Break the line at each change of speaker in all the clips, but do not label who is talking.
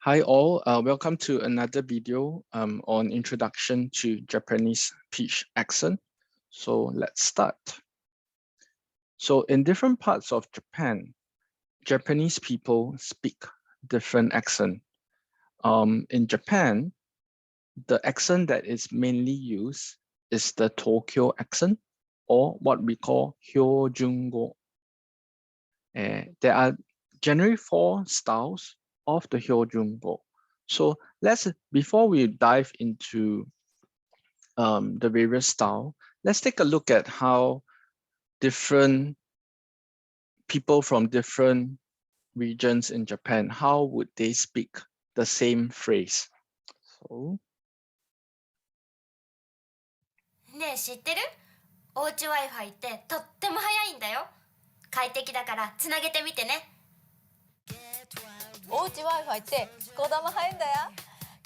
Hi all, welcome to another video on introduction to Japanese pitch accent. So let's start. So in different parts of Japan, Japanese people speak different accent. In Japan, the accent that is mainly used is the Tokyo accent, or what we call Hyojungo. There are generally 4 styles of the Hyojungo. So before we dive into the various style, let's take a look at how different people from different regions in Japan, how would they speak the same phrase? So,
ねえ知ってる？おうち Wi-Fi ってとっても早いんだよ。快適だからつなげてみてね。
おうち Wi-Fi ってこだま早いんだよ。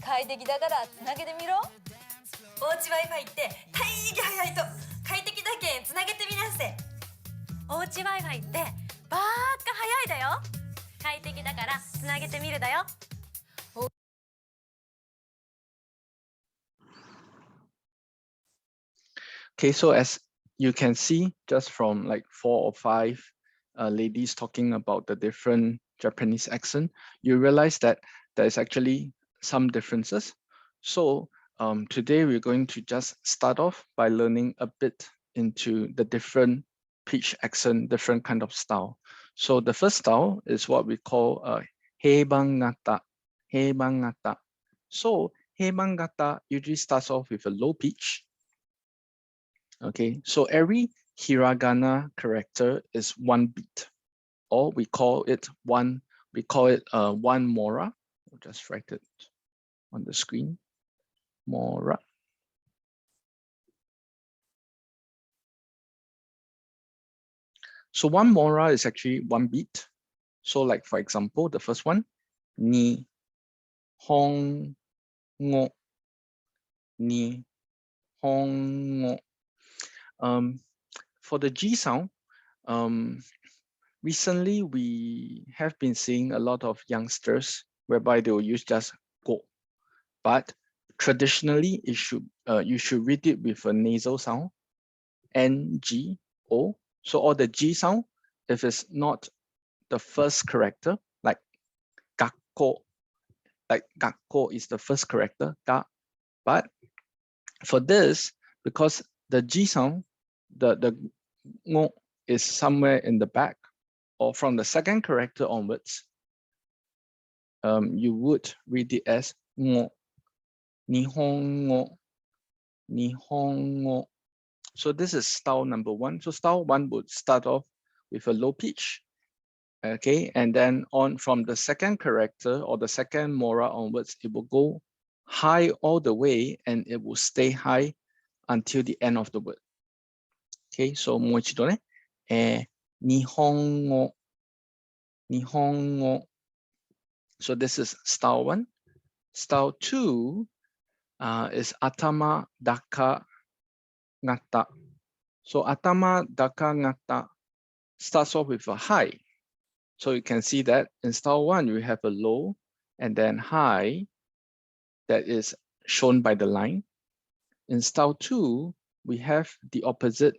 快適だからつなげてみろ。
おうち Wi-Fi って大義早いと快適だけんつなげてみなせ。おうち Wi-Fi ってばーっか早いだよ。快適だからつなげてみるだよ。
okay, so as you can see, just from like 4 or 5 ladies talking about the different Japanese accent, you realize that there's actually some differences. So today we're going to just start off by learning a bit into the different pitch accent, different kind of style. So the first style is what we call heibangata. Heibangata. So heibangata usually starts off with a low pitch. Okay, so every hiragana character is 1 beat, or we call it one mora. I'll just write it on the screen. Mora. So 1 mora is actually 1 beat. So like for example, the first one, ni hong ngo, ni hong ngo. For the G sound, recently we have been seeing a lot of youngsters whereby they will use just go, but traditionally you should read it with a nasal sound, ng, o. So all the G sound, if it's not the first character, like gakko, is the first character, ga. But for this, because the G sound, the ngo is somewhere in the back, or from the second character onwards, you would read it as ngo, nihongo, nihongo. So this is style number 1. So style 1 would start off with a low pitch, okay, and then on from the second character or the second mora onwards, it will go high all the way, and it will stay high until the end of the word. Okay, so もう一度ね、日本語 nihongo. So this is style 1. Style 2 is atama daka ngata. So atama daka ngata starts off with a high. So you can see that in style 1, you have a low and then high that is shown by the line. In style 2, we have the opposite,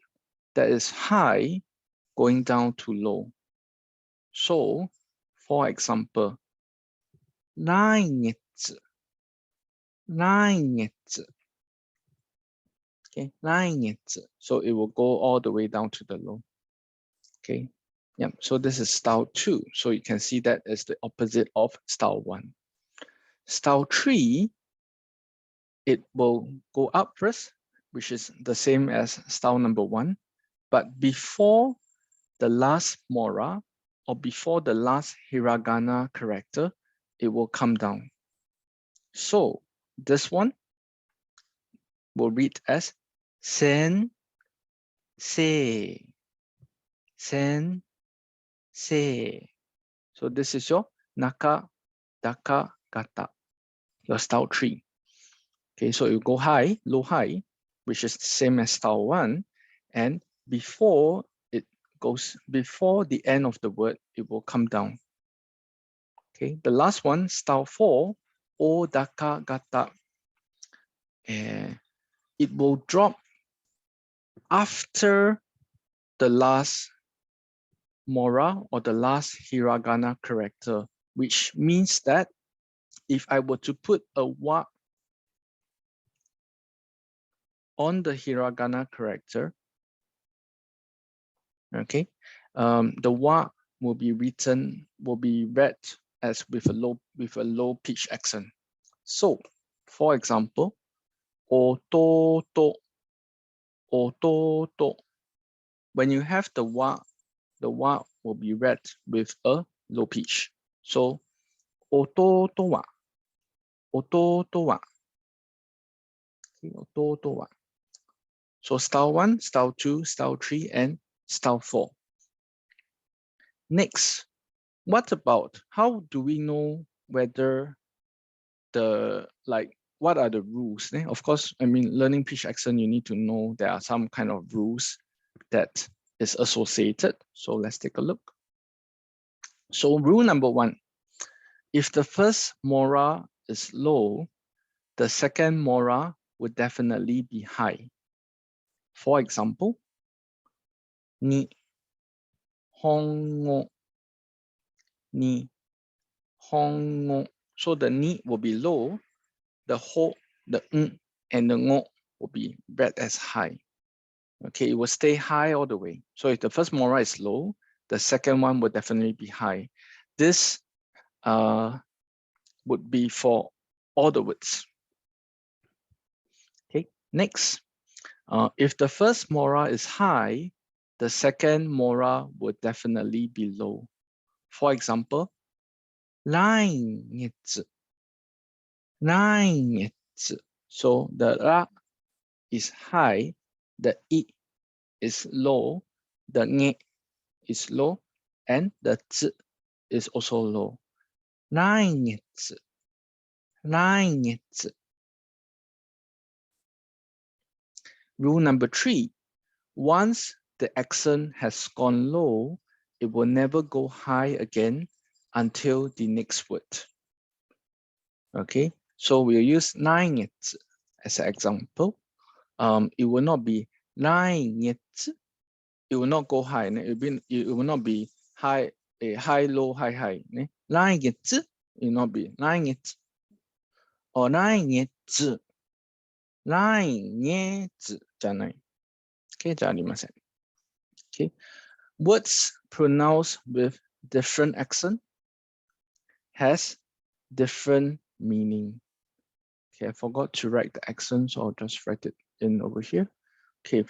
that is high going down to low. So, for example, 来月 okay, 来月 so it will go all the way down to the low. Okay, yeah, so this is style 2, so you can see that as the opposite of style 1. Style 3, it will go up first, which is the same as style number 1, but before the last mora or before the last hiragana character, it will come down. So this one will read as sen, se, sen, se. So this is your naka, daka, gata, your style 3. Okay, so you go high, low, high, which is the same as style 1, and before the end of the word, it will come down. Okay, the last one, style 4, odaka gata. It will drop after the last mora or the last hiragana character, which means that if I were to put a wa on the hiragana character, okay, the wa will be read as with a low pitch accent. So, for example, ototo, ototo. When you have the wa will be read with a low pitch. So, ototo wa, ototo wa. Okay, ototo wa. So style 1, style 2, style 3, and style 4. Next, what about how do we know whether what are the rules? Of course, I mean, learning pitch accent, you need to know there are some kind of rules that is associated. So let's take a look. So rule number 1, if the first mora is low, the second mora would definitely be high. For example, ni hongo, ni hongo. So the ni will be low, the ho, the n, and the ngo will be read as high. Okay, it will stay high all the way. So if the first mora is low, the second one would definitely be high. This would be for all the words. Okay, next, if the first mora is high, the second mora would definitely be low. For example, 来月, 来月. So the ra is high, the I is low, the nge is low, and the z is also low. 来月, 来月. Rule number 3, once the accent has gone low, it will never go high again until the next word. Okay, so we'll use 来月 as an example. It will not be 来月, it will not go high. It will not be high, high, low, high, high. 来月 it will not be 来月 or 来月 来月じゃない。Okay, じゃありません。Okay, words pronounced with different accent has different meaning. Okay, I forgot to write the accent, so I'll just write it in over here. Okay,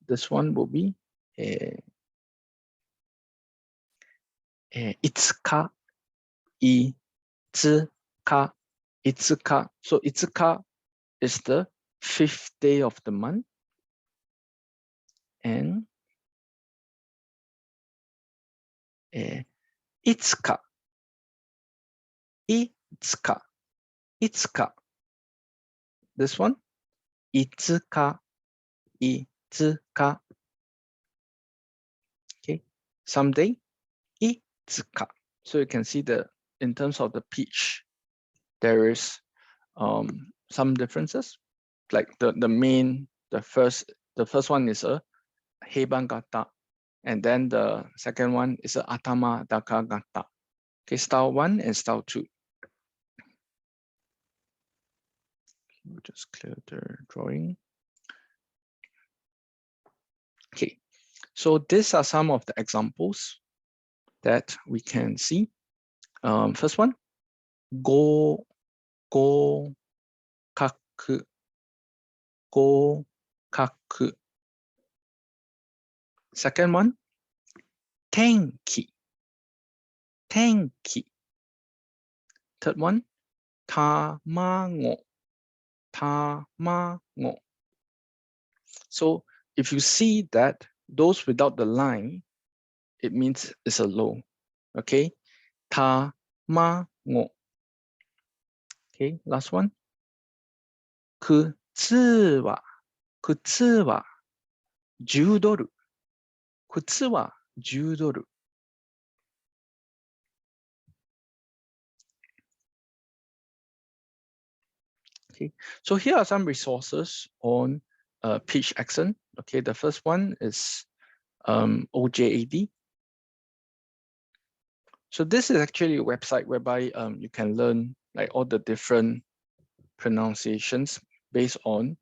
this one will be いつか、いつか、いつか. So いつか is the 5th day of the month. And いつか、いつか、いつか. This one, いつか、いつか. Okay, someday, いつか. So you can see in terms of the pitch, there is some differences. Like the first one is a heiban gata, and then the second one is a atama daka gata. Okay, style 1 and style 2. We'll just clear the drawing. Okay, so these are some of the examples that we can see. First one, go, kaku, go, kaku. Second one, tenki, tenki. Third one, tamago, tamago. So if you see that those without the line, it means it's a low. Okay, tamago. Okay, last one. 靴は10ドル。靴は10ドル。Okay, so here are some resources on pitch accent. Okay, the first one is OJAD. So this is actually a website whereby you can learn like all the different pronunciations based on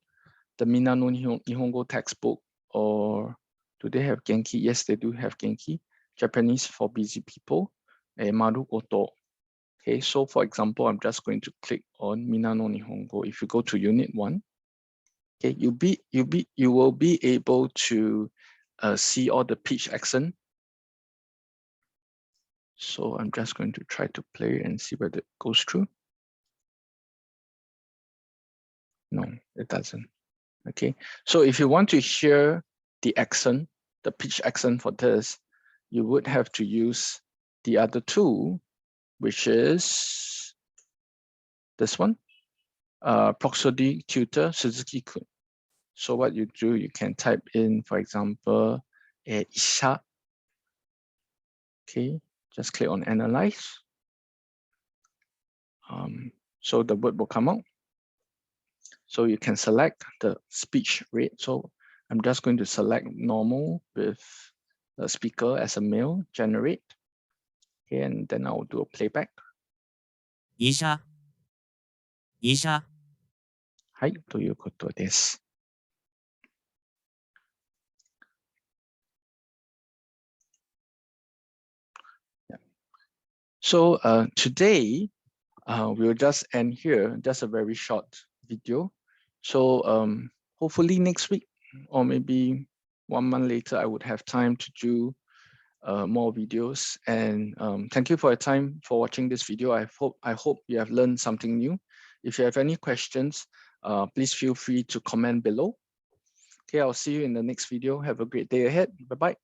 the Minano Nihongo textbook. Or do they have Genki? Yes, they do have Genki. Japanese for busy people. Maru Goto. Okay, so for example, I'm just going to click on Minano Nihongo. If you go to Unit 1, okay, you will be able to see all the pitch accent. So I'm just going to try to play and see whether it goes through. No, it doesn't. Okay, so if you want to hear the accent, the pitch accent for this, you would have to use the other tool, which is this one, Proxody Tutor Suzuki-kun. So what you do, you can type in, for example, Isha. Okay, just click on Analyze. So the word will come out. So you can select the speech rate. So I'm just going to select normal with the speaker as a male, generate. Okay, and then I'll do a playback.
医者、医者、
はい、ということです。So today, we'll just end here, just a very short video. So hopefully next week, or maybe 1 month later, I would have time to do more videos. And thank you for your time for watching this video. I hope you have learned something new. If you have any questions, please feel free to comment below. Okay, I'll see you in the next video. Have a great day ahead. Bye-bye.